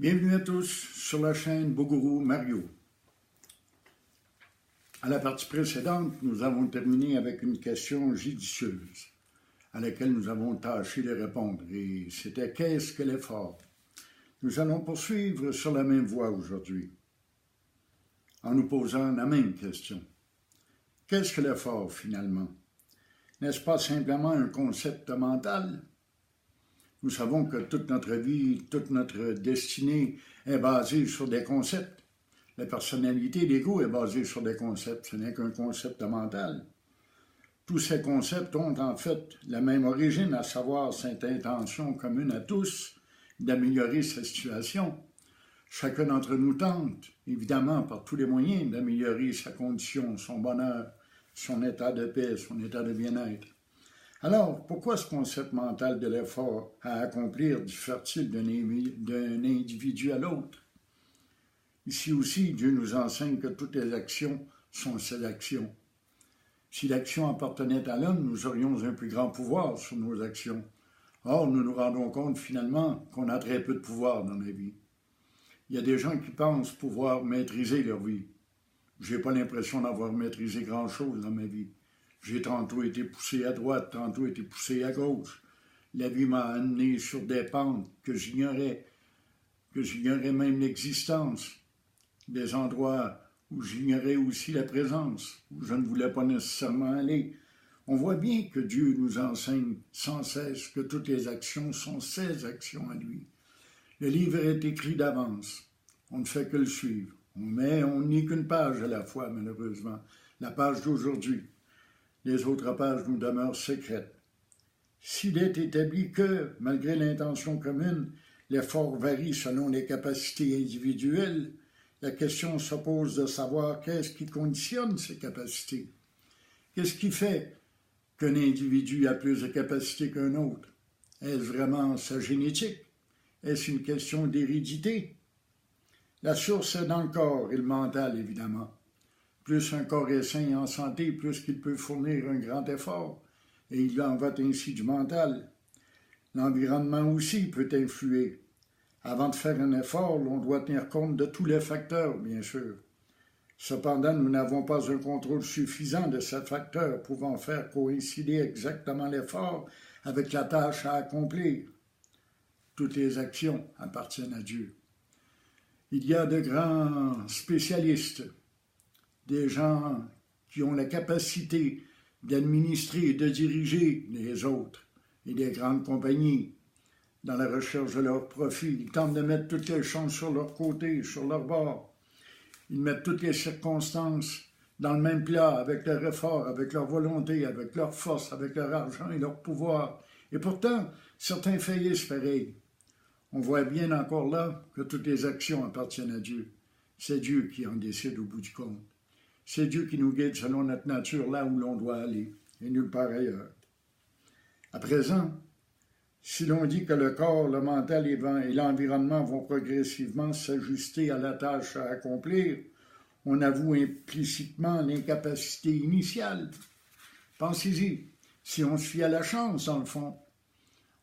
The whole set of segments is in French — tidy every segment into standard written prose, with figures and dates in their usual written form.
Bienvenue à tous sur la chaîne Boguru Mario. À la partie précédente, nous avons terminé avec une question judicieuse à laquelle nous avons tâché de répondre, et c'était « Qu'est-ce que l'effort ?» Nous allons poursuivre sur la même voie aujourd'hui, en nous posant la même question. Qu'est-ce que l'effort finalement? N'est-ce pas simplement un concept mental? Nous savons que toute notre vie, toute notre destinée est basée sur des concepts. La personnalité, l'ego est basée sur des concepts, ce n'est qu'un concept mental. Tous ces concepts ont en fait la même origine, à savoir cette intention commune à tous d'améliorer sa situation. Chacun d'entre nous tente, évidemment par tous les moyens, d'améliorer sa condition, son bonheur, son état de paix, son état de bien-être. Alors, pourquoi ce concept mental de l'effort à accomplir diffère-t-il d'un individu à l'autre? Ici aussi, Dieu nous enseigne que toutes les actions sont ses actions. Si l'action appartenait à l'homme, nous aurions un plus grand pouvoir sur nos actions. Or, nous nous rendons compte finalement qu'on a très peu de pouvoir dans la vie. Il y a des gens qui pensent pouvoir maîtriser leur vie. Je n'ai pas l'impression d'avoir maîtrisé grand-chose dans ma vie. J'ai tantôt été poussé à droite, tantôt été poussé à gauche. La vie m'a amené sur des pentes que j'ignorais même l'existence, des endroits où j'ignorais aussi la présence, où je ne voulais pas nécessairement aller. On voit bien que Dieu nous enseigne sans cesse que toutes les actions sont ses actions à lui. Le livre est écrit d'avance, on ne fait que le suivre. On n'y qu'une page à la fois, malheureusement, la page d'aujourd'hui. Les autres pages nous demeurent secrètes. S'il est établi que, malgré l'intention commune, l'effort varie selon les capacités individuelles, la question se pose de savoir qu'est-ce qui conditionne ces capacités. Qu'est-ce qui fait qu'un individu a plus de capacités qu'un autre? Est-ce vraiment sa génétique? Est-ce une question d'hérédité? La source est dans le corps et le mental, évidemment. Plus un corps est sain et en santé, plus qu'il peut fournir un grand effort, et il en va ainsi du mental. L'environnement aussi peut influer. Avant de faire un effort, l'on doit tenir compte de tous les facteurs, bien sûr. Cependant, nous n'avons pas un contrôle suffisant de ces facteurs pouvant faire coïncider exactement l'effort avec la tâche à accomplir. Toutes les actions appartiennent à Dieu. Il y a de grands spécialistes, des gens qui ont la capacité d'administrer et de diriger les autres et les grandes compagnies dans la recherche de leur profit. Ils tentent de mettre toutes les chances sur leur côté, sur leur bord. Ils mettent toutes les circonstances dans le même plat, avec leur effort, avec leur volonté, avec leur force, avec leur argent et leur pouvoir. Et pourtant, certains faillissent pareil. On voit bien encore là que toutes les actions appartiennent à Dieu. C'est Dieu qui en décide au bout du compte. C'est Dieu qui nous guide selon notre nature là où l'on doit aller, et nulle part ailleurs. À présent, si l'on dit que le corps, le mental et l'environnement vont progressivement s'ajuster à la tâche à accomplir, on avoue implicitement l'incapacité initiale. Pensez-y, si on se fie à la chance, dans le fond,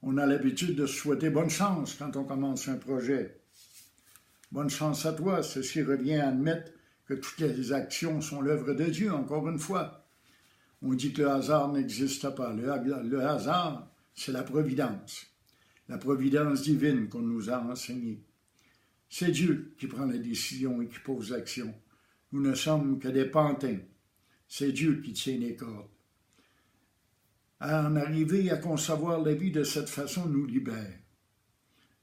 on a l'habitude de se souhaiter bonne chance quand on commence un projet. Bonne chance à toi, ceci revient à admettre que toutes les actions sont l'œuvre de Dieu, encore une fois. On dit que le hasard n'existe pas. Le hasard, c'est la providence divine qu'on nous a enseignée. C'est Dieu qui prend la décision et qui pose l'action. Nous ne sommes que des pantins. C'est Dieu qui tient les cordes. En arriver à concevoir la vie de cette façon nous libère.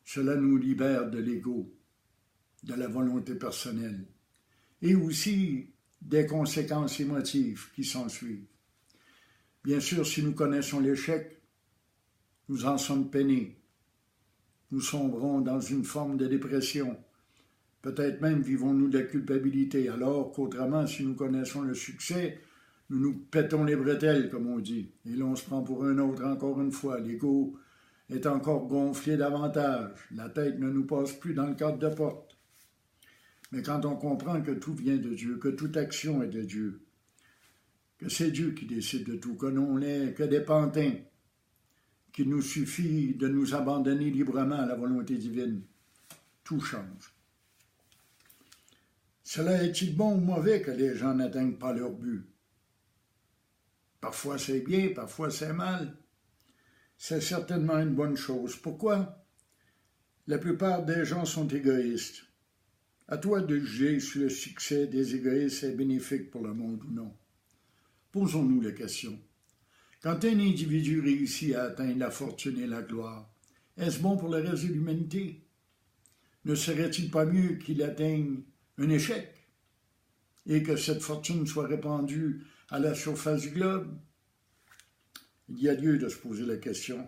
Cela nous libère de l'ego, de la volonté personnelle, et aussi des conséquences émotives qui s'ensuivent. Bien sûr, si nous connaissons l'échec, nous en sommes peinés. Nous sombrons dans une forme de dépression. Peut-être même vivons-nous de la culpabilité, alors qu'autrement, si nous connaissons le succès, nous nous pétons les bretelles, comme on dit, et l'on se prend pour un autre encore une fois. L'ego est encore gonflé davantage. La tête ne nous passe plus dans le cadre de porte. Mais quand on comprend que tout vient de Dieu, que toute action est de Dieu, que c'est Dieu qui décide de tout, que l'on n'est que des pantins, qu'il nous suffit de nous abandonner librement à la volonté divine, tout change. Cela est-il bon ou mauvais que les gens n'atteignent pas leur but? Parfois c'est bien, parfois c'est mal. C'est certainement une bonne chose. Pourquoi? La plupart des gens sont égoïstes. À toi de juger si le succès des égoïstes est bénéfique pour le monde ou non. Posons-nous la question. Quand un individu réussit à atteindre la fortune et la gloire, est-ce bon pour le reste de l'humanité? Ne serait-il pas mieux qu'il atteigne un échec et que cette fortune soit répandue à la surface du globe? Il y a lieu de se poser la question.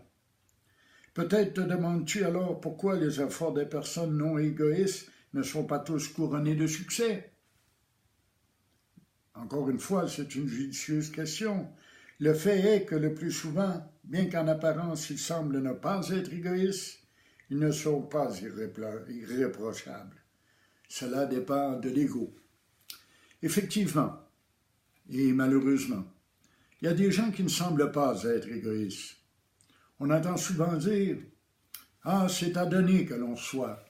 Peut-être te demandes-tu alors pourquoi les efforts des personnes non égoïstes ne sont pas tous couronnés de succès? Encore une fois, c'est une judicieuse question. Le fait est que le plus souvent, bien qu'en apparence ils semblent ne pas être égoïstes, ils ne sont pas irréprochables. Cela dépend de l'ego. Effectivement, et malheureusement, il y a des gens qui ne semblent pas être égoïstes. On entend souvent dire « Ah, c'est à donner que l'on reçoit.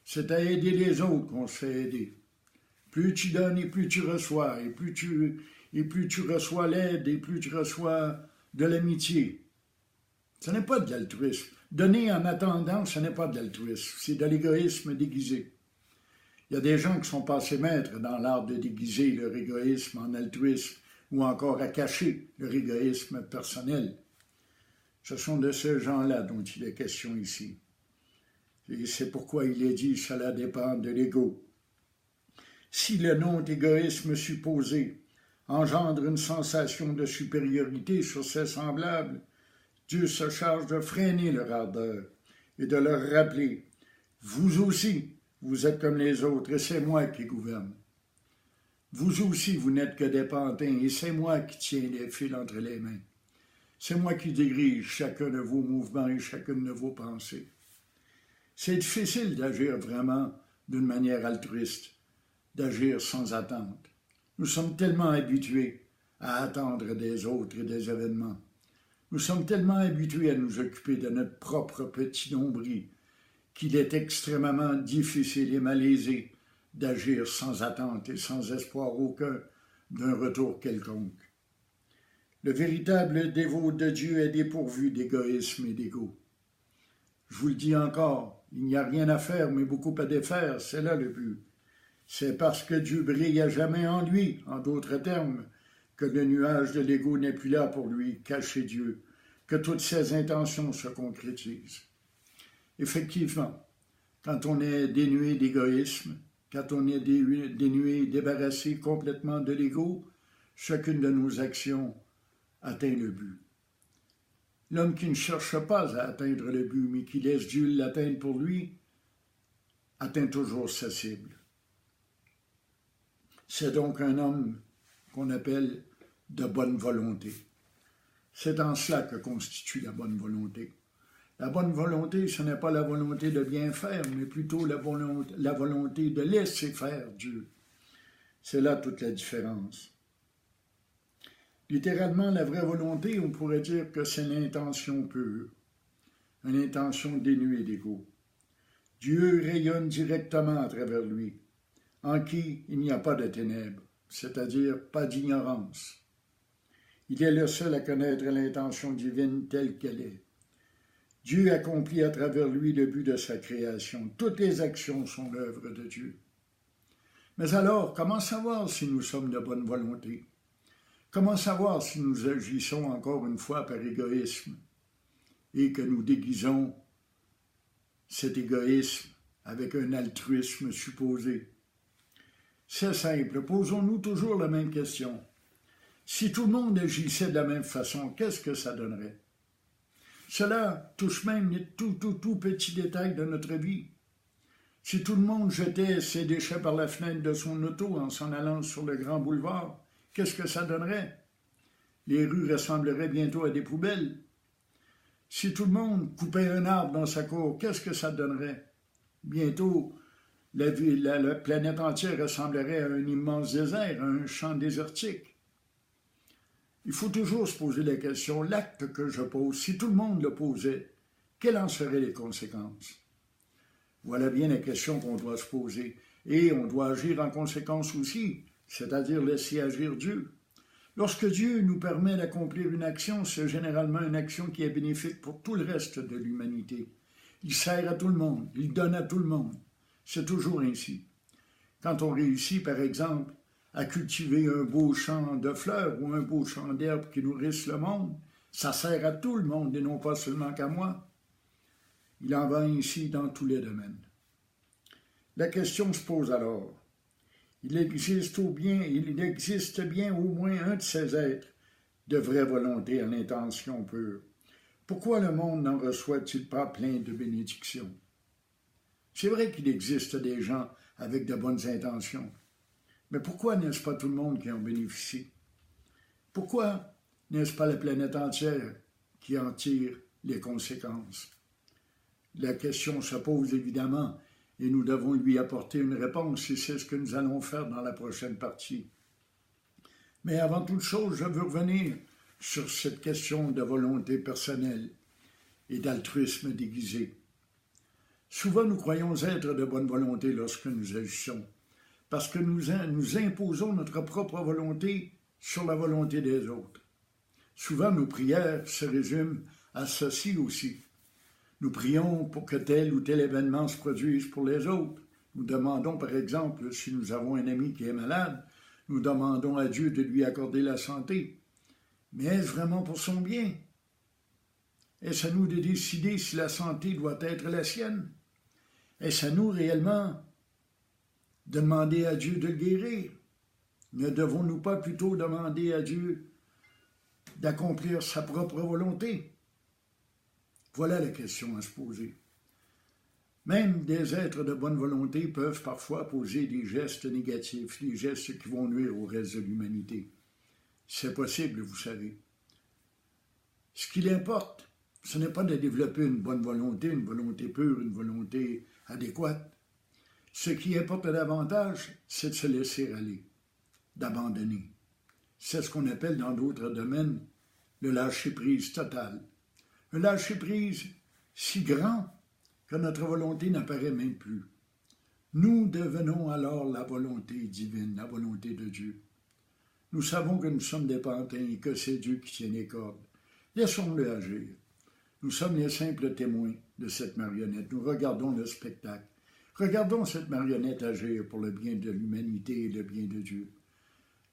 C'est à aider les autres qu'on se fait aider. » Plus tu donnes et plus tu reçois, et plus tu reçois l'aide, et plus tu reçois de l'amitié. Ce n'est pas de l'altruisme. Donner en attendant, ce n'est pas de l'altruisme, c'est de l'égoïsme déguisé. Il y a des gens qui sont passés maîtres dans l'art de déguiser leur égoïsme en altruisme, ou encore à cacher leur égoïsme personnel. Ce sont de ces gens-là dont il est question ici. Et c'est pourquoi il est dit « cela dépend de l'ego ». Si le non-égoïsme supposé engendre une sensation de supériorité sur ses semblables, Dieu se charge de freiner leur ardeur et de leur rappeler « Vous aussi, vous êtes comme les autres et c'est moi qui gouverne. Vous aussi, vous n'êtes que des pantins et c'est moi qui tiens les fils entre les mains. C'est moi qui dirige chacun de vos mouvements et chacune de vos pensées. » C'est difficile d'agir vraiment d'une manière altruiste, d'agir sans attente. Nous sommes tellement habitués à attendre des autres et des événements. Nous sommes tellement habitués à nous occuper de notre propre petit nombril qu'il est extrêmement difficile et malaisé d'agir sans attente et sans espoir aucun d'un retour quelconque. Le véritable dévot de Dieu est dépourvu d'égoïsme et d'ego. Je vous le dis encore, il n'y a rien à faire, mais beaucoup à défaire, c'est là le but. C'est parce que Dieu brille à jamais en lui, en d'autres termes, que le nuage de l'ego n'est plus là pour lui cacher Dieu, que toutes ses intentions se concrétisent. Effectivement, quand on est dénué d'égoïsme, quand on est dénué, débarrassé complètement de l'ego, chacune de nos actions atteint le but. L'homme qui ne cherche pas à atteindre le but, mais qui laisse Dieu l'atteindre pour lui, atteint toujours sa cible. C'est donc un homme qu'on appelle de bonne volonté. C'est en cela que constitue la bonne volonté. La bonne volonté, ce n'est pas la volonté de bien faire, mais plutôt la volonté de laisser faire Dieu. C'est là toute la différence. Littéralement, la vraie volonté, on pourrait dire que c'est l'intention pure, une intention dénuée d'ego. Dieu rayonne directement à travers lui, en qui il n'y a pas de ténèbres, c'est-à-dire pas d'ignorance. Il est le seul à connaître l'intention divine telle qu'elle est. Dieu accomplit à travers lui le but de sa création. Toutes les actions sont l'œuvre de Dieu. Mais alors, comment savoir si nous sommes de bonne volonté? Comment savoir si nous agissons encore une fois par égoïsme et que nous déguisons cet égoïsme avec un altruisme supposé? C'est simple, posons-nous toujours la même question. Si tout le monde agissait de la même façon, qu'est-ce que ça donnerait? Cela touche même les tout petits détails de notre vie. Si tout le monde jetait ses déchets par la fenêtre de son auto en s'en allant sur le grand boulevard, qu'est-ce que ça donnerait? Les rues ressembleraient bientôt à des poubelles. Si tout le monde coupait un arbre dans sa cour, qu'est-ce que ça donnerait? Bientôt, la planète entière ressemblerait à un immense désert, à un champ désertique. Il faut toujours se poser la question, l'acte que je pose, si tout le monde le posait, quelles en seraient les conséquences? Voilà bien la question qu'on doit se poser. Et on doit agir en conséquence aussi, c'est-à-dire laisser agir Dieu. Lorsque Dieu nous permet d'accomplir une action, c'est généralement une action qui est bénéfique pour tout le reste de l'humanité. Il sert à tout le monde, il donne à tout le monde. C'est toujours ainsi. Quand on réussit, par exemple, à cultiver un beau champ de fleurs ou un beau champ d'herbes qui nourrissent le monde, ça sert à tout le monde et non pas seulement qu'à moi. Il en va ainsi dans tous les domaines. La question se pose alors, il existe bien au moins un de ces êtres de vraie volonté en intention pure. Pourquoi le monde n'en reçoit-il pas plein de bénédictions? C'est vrai qu'il existe des gens avec de bonnes intentions, mais pourquoi n'est-ce pas tout le monde qui en bénéficie? Pourquoi n'est-ce pas la planète entière qui en tire les conséquences? La question se pose évidemment et nous devons lui apporter une réponse et c'est ce que nous allons faire dans la prochaine partie. Mais avant toute chose, je veux revenir sur cette question de volonté personnelle et d'altruisme déguisé. Souvent, nous croyons être de bonne volonté lorsque nous agissons, parce que nous imposons notre propre volonté sur la volonté des autres. Souvent, nos prières se résument à ceci aussi. Nous prions pour que tel ou tel événement se produise pour les autres. Nous demandons, par exemple, si nous avons un ami qui est malade, nous demandons à Dieu de lui accorder la santé. Mais est-ce vraiment pour son bien? Est-ce à nous de décider si la santé doit être la sienne? Est-ce à nous réellement de demander à Dieu de le guérir? Ne devons-nous pas plutôt demander à Dieu d'accomplir sa propre volonté? Voilà la question à se poser. Même des êtres de bonne volonté peuvent parfois poser des gestes négatifs, des gestes qui vont nuire au reste de l'humanité. C'est possible, vous savez. Ce qu'il importe, ce n'est pas de développer une volonté pure, une volonté adéquate. Ce qui importe davantage, c'est de se laisser aller, d'abandonner. C'est ce qu'on appelle dans d'autres domaines le lâcher-prise total. Un lâcher-prise si grand que notre volonté n'apparaît même plus. Nous devenons alors la volonté divine, la volonté de Dieu. Nous savons que nous sommes des pantins et que c'est Dieu qui tient les cordes. Laissons-le agir. Nous sommes les simples témoins de cette marionnette. Nous regardons le spectacle. Regardons cette marionnette agir pour le bien de l'humanité et le bien de Dieu.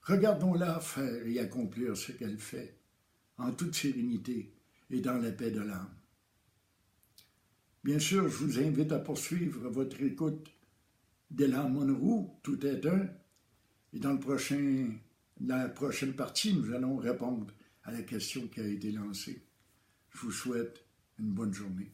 Regardons-la faire et accomplir ce qu'elle fait, en toute sérénité et dans la paix de l'âme. Bien sûr, je vous invite à poursuivre votre écoute d'Elan Monroe, Tout est un, et dans la prochaine partie, nous allons répondre à la question qui a été lancée. Je vous souhaite une bonne journée.